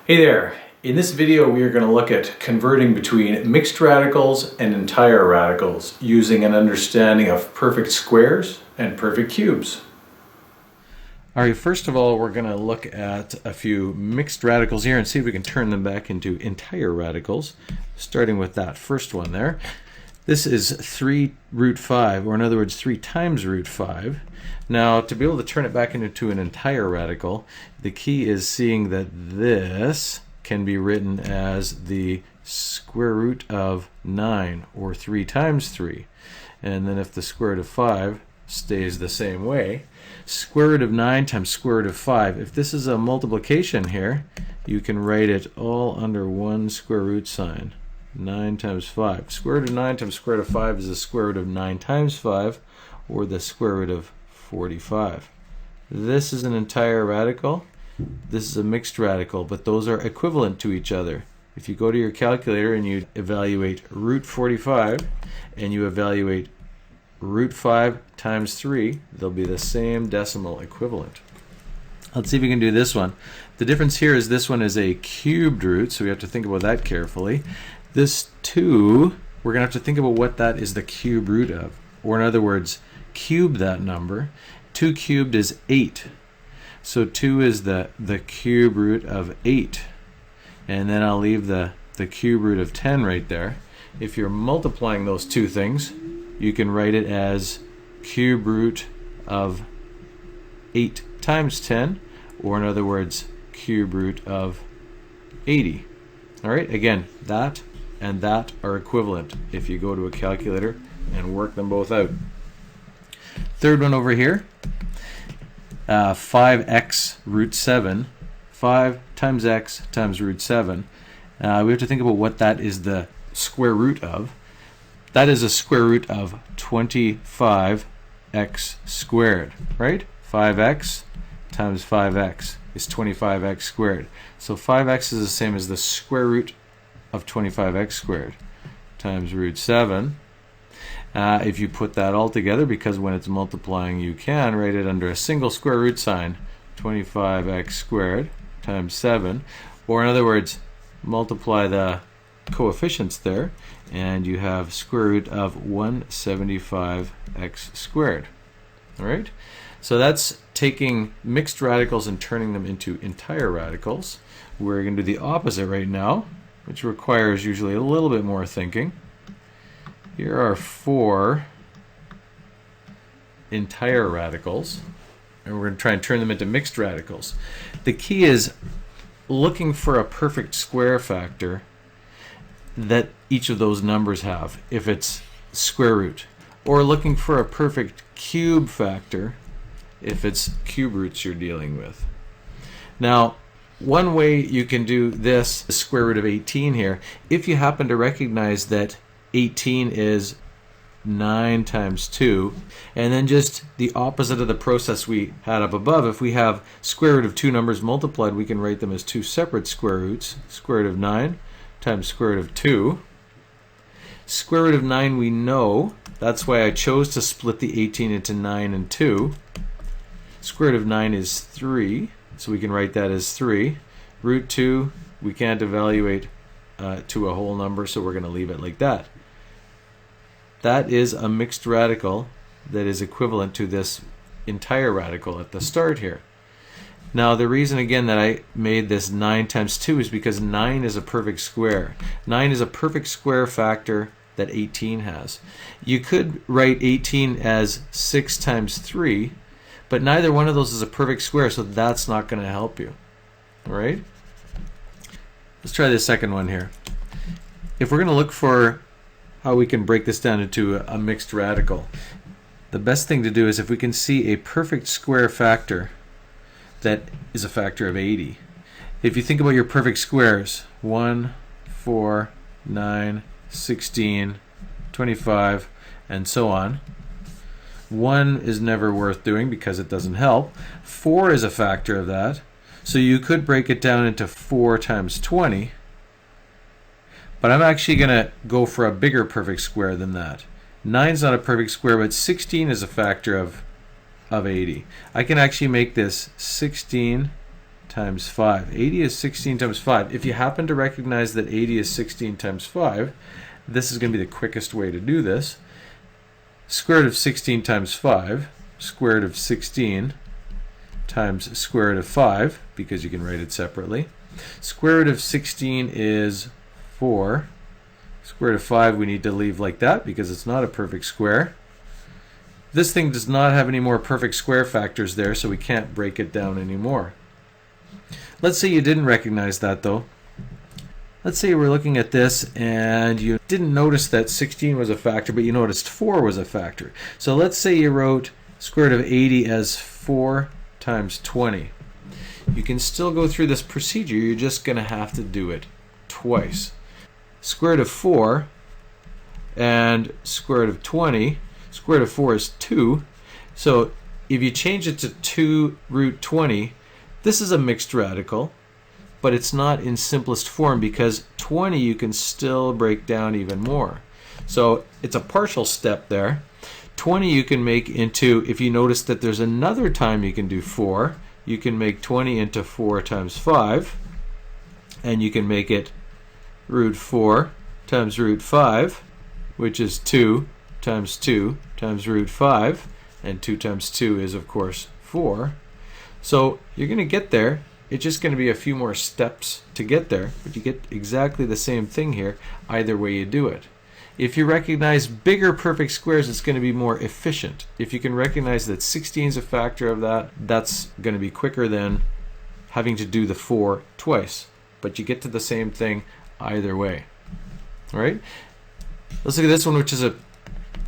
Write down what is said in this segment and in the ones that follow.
Hey there! In this video we are going to look at converting between mixed radicals and entire radicals using an understanding of perfect squares and perfect cubes. Alright, first of all we're going to look at a few mixed radicals here and see if we can turn them back into entire radicals, starting with that first one there. This is 3 root 5, or in other words 3 times root 5. Now to be able to turn it back into an entire radical, the key is seeing that this can be written as the square root of 9, or 3 times 3. And then if the square root of 5 stays the same way, square root of 9 times square root of 5, if this is a multiplication here, you can write it all under one square root sign. 9 times 5. Square root of 9 times square root of 5 is the square root of 9 times 5, or the square root of 45. This is an entire radical. This is a mixed radical, but those are equivalent to each other. If you go to your calculator and you evaluate root 45 and you evaluate root 5 times 3, they'll be the same decimal equivalent. Let's see if we can do this one. The difference here is this one is a cubed root, so we have to think about that carefully. This 2, we're going to have to think about what that is the cube root of. Or in other words, cube that number. 2 cubed is 8. So 2 is the cube root of 8. And then I'll leave the cube root of 10 right there. If you're multiplying those two things, you can write it as cube root of 8 times 10. Or in other words, cube root of 80. Alright, again, that and that are equivalent if you go to a calculator and work them both out. Third one over here, 5x root 7. 5 times x times root 7. We have to think about what that is the square root of. That is a square root of 25x squared, right? 5x times 5x is 25x squared. So 5x is the same as the square root of 25x squared times root 7. If you put that all together, because when it's multiplying you can write it under a single square root sign, 25x squared times 7, or in other words, multiply the coefficients there and you have square root of 175x squared. Alright, so that's taking mixed radicals and turning them into entire radicals. We're going to do the opposite right now, which requires usually a little bit more thinking. Here are 4 entire radicals, and we're going to try and turn them into mixed radicals. The key is looking for a perfect square factor that each of those numbers have, if it's square root, or looking for a perfect cube factor if it's cube roots you're dealing with. Now, one way you can do this, the square root of 18 here, if you happen to recognize that 18 is 9 times 2, and then just the opposite of the process we had up above, if we have square root of 2 numbers multiplied, we can write them as 2 separate square roots. Square root of 9 times square root of 2. Square root of 9 we know, that's why I chose to split the 18 into 9 and 2. Square root of 9 is 3, so we can write that as 3. Root 2, we can't evaluate to a whole number, so we're going to leave it like that. That is a mixed radical that is equivalent to this entire radical at the start here. Now the reason again that I made this 9 times 2 is because 9 is a perfect square. 9 is a perfect square factor that 18 has. You could write 18 as 6 times 3, but neither one of those is a perfect square, so that's not going to help you. Alright? Let's try this second one here. If we're going to look for how we can break this down into a mixed radical, the best thing to do is if we can see a perfect square factor that is a factor of 80. If you think about your perfect squares, 1, 4, 9, 16, 25, and so on. 1 is never worth doing because it doesn't help. 4 is a factor of that. So you could break it down into 4 times 20. But I'm actually going to go for a bigger perfect square than that. 9 is not a perfect square, but 16 is a factor of 80. I can actually make this 16 times 5. 80 is 16 times 5. If you happen to recognize that 80 is 16 times 5, this is going to be the quickest way to do this. Square root of 16 times 5, square root of 16 times square root of 5, because you can write it separately. Square root of 16 is 4. Square root of 5 we need to leave like that because it's not a perfect square. This thing does not have any more perfect square factors there, so we can't break it down anymore. Let's say you didn't recognize that though. Let's say we're looking at this and you didn't notice that 16 was a factor, but you noticed 4 was a factor. So let's say you wrote square root of 80 as 4 times 20. You can still go through this procedure, you're just going to have to do it twice. Square root of 4 and square root of 20. Square root of 4 is 2. So if you change it to 2 root 20, this is a mixed radical, but it's not in simplest form because 20 you can still break down even more. So it's a partial step there. 20 you can make into, if you notice that there's another time you can do 4, you can make 20 into 4 times 5, and you can make it root 4 times root 5, which is 2 times 2 times root 5, and 2 times 2 is of course 4. So you're going to get there. It's just going to be a few more steps to get there, but you get exactly the same thing here either way you do it. If you recognize bigger perfect squares, it's going to be more efficient. If you can recognize that 16 is a factor of that, that's going to be quicker than having to do the 4 twice. But you get to the same thing either way. All right? Let's look at this one, which is a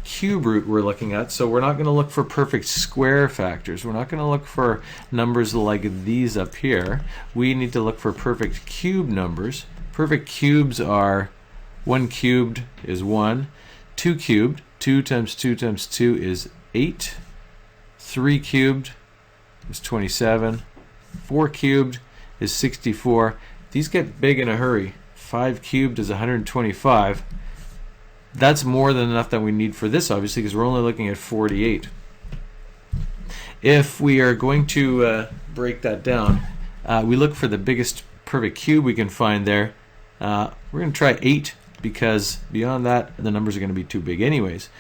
cube root we're looking at. So we're not going to look for perfect square factors. We're not going to look for numbers like these up here. We need to look for perfect cube numbers. Perfect cubes are 1 cubed is 1, 2 cubed, 2 times 2 times 2 is 8, 3 cubed is 27, 4 cubed is 64. These get big in a hurry. 5 cubed is 125. That's more than enough that we need for this, obviously, because we're only looking at 48. If we are going to break that down, we look for the biggest perfect cube we can find there. We're going to try 8, because beyond that, the numbers are going to be too big anyways.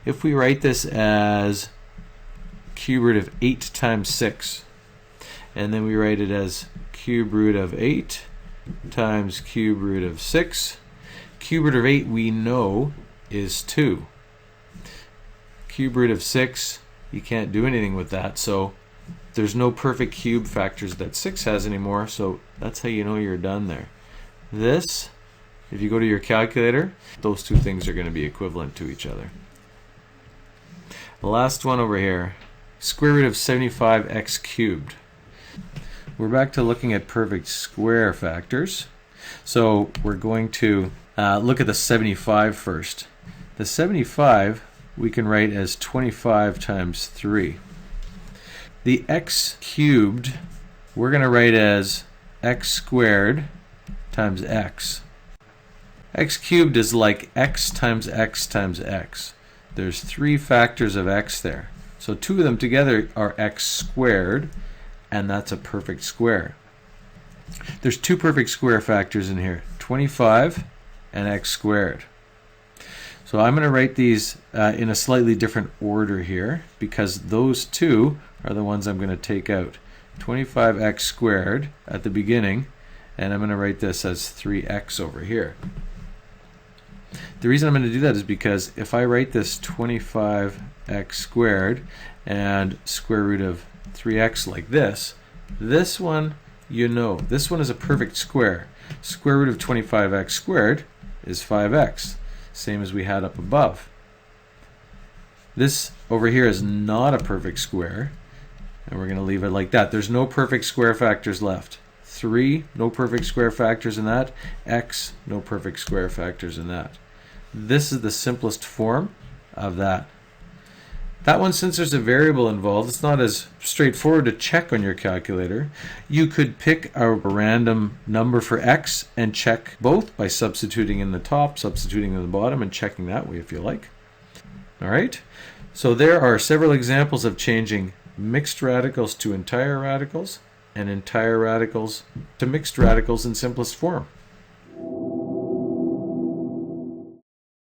If we write this as cube root of 8 times 6, and then we write it as cube root of 8 times cube root of 6, cube root of 8 we know is 2. Cube root of 6, you can't do anything with that, so there's no perfect cube factors that 6 has anymore, so that's how you know you're done there. This, if you go to your calculator, those two things are going to be equivalent to each other. The last one over here, square root of 75x cubed. We're back to looking at perfect square factors. So we're going to look at the 75 first. The 75 we can write as 25 times 3. The x cubed we're going to write as x squared times x. X cubed is like x times x times x. There's 3 factors of x there. So 2 of them together are x squared, and that's a perfect square. There's 2 perfect square factors in here, 25 and x squared. So I'm going to write these in a slightly different order here, because those 2 are the ones I'm going to take out. 25x squared at the beginning, and I'm going to write this as 3x over here. The reason I'm going to do that is because if I write this 25x squared and square root of 3x like this, this one, you know, this one is a perfect square. Square root of 25x squared is 5x, same as we had up above. This over here is not a perfect square, and we're going to leave it like that. There's no perfect square factors left. 3, no perfect square factors in that. X, no perfect square factors in that. This is the simplest form of that. That one, since there's a variable involved, it's not as straightforward to check on your calculator. You could pick a random number for x and check both by substituting in the top, substituting in the bottom, and checking that way if you like. All right? So there are several examples of changing mixed radicals to entire radicals. and entire radicals to mixed radicals in simplest form.